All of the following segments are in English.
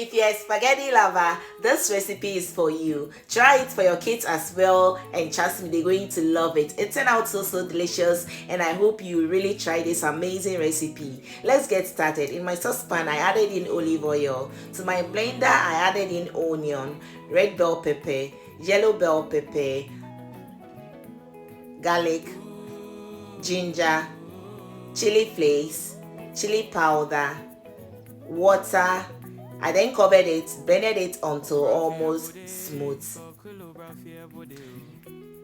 If you're a spaghetti lover, this recipe is for you. Try it for your kids as well, and trust me, they're going to love it. It turned out so delicious, and I hope you really try this amazing recipe. Let's get started. In my saucepan, I added in olive oil. To my blender, I added in onion, red bell pepper, yellow bell pepper, garlic, ginger, chili flakes, chili powder, water. I then covered it, blended it until almost smooth.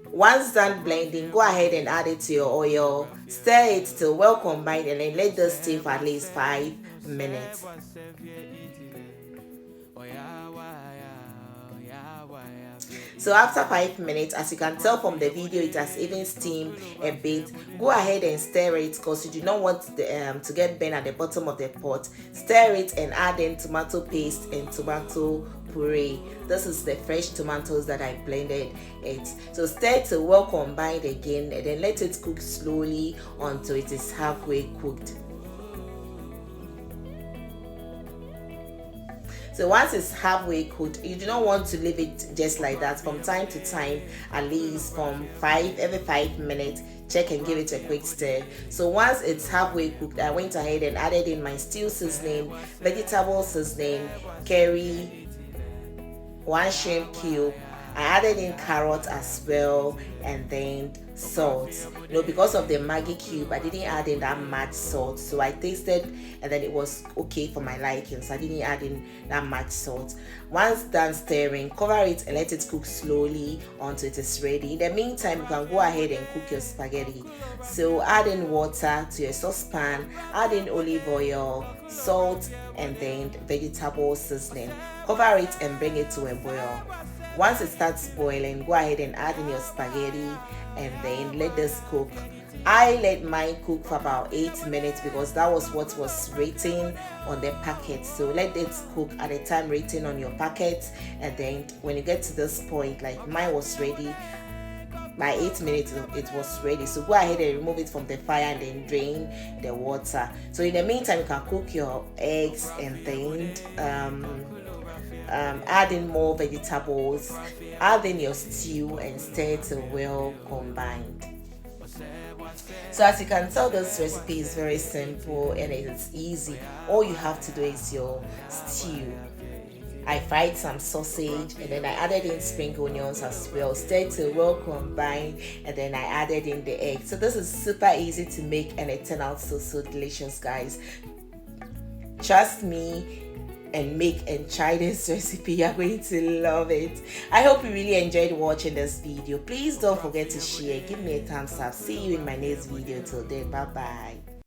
Once done blending, go ahead and add it to your oil. Stir it till well combined, and then let this steam for at least 5 minutes. So after 5 minutes, as you can tell from the video, it has even steamed a bit. Go ahead and stir it, because you do not want to get burnt at the bottom of the pot. Stir it and add in tomato paste and tomato puree. This is the fresh tomatoes that I blended it. So stir it till well combined again, and then let it cook slowly until it is halfway cooked. So once it's halfway cooked, you do not want to leave it just like that. From time to time, at least every 5 minutes, check and give it a quick stir. So once it's halfway cooked, I went ahead and added in my stew seasoning, vegetable seasoning, curry, 1 shrimp cube. I added in carrot as well, and then salt. Because of the Maggi cube, I didn't add in that much salt. So I tasted, and then it was okay for my liking. So I didn't add in that much salt. Once done stirring, cover it and let it cook slowly until it is ready. In the meantime, you can go ahead and cook your spaghetti. So add in water to your saucepan, add in olive oil, salt, and then vegetable seasoning. Cover it and bring it to a boil. Once it starts boiling, go ahead and add in your spaghetti, and then let this cook. I let mine cook for about 8 minutes because that was what was written on the packet. So let it cook at the time written on your packet, and then when you get to this point, like mine was ready, by 8 minutes it was ready. So go ahead and remove it from the fire and then drain the water. So in the meantime, you can cook your eggs, and then add in more vegetables, add in your stew, and stir till well combined. So as you can tell, this recipe is very simple and it's easy. All you have to do is your stew. I fried some sausage, and then I added in spring onions as well, stirred till well combined, and then I added in the egg. So this is super easy to make, and it turned out so delicious, guys. Trust me, and make and try this recipe. You're going to love it. I hope you really enjoyed watching this video. Please don't forget to share, give me a thumbs up. See you in my next video. Till then, bye bye.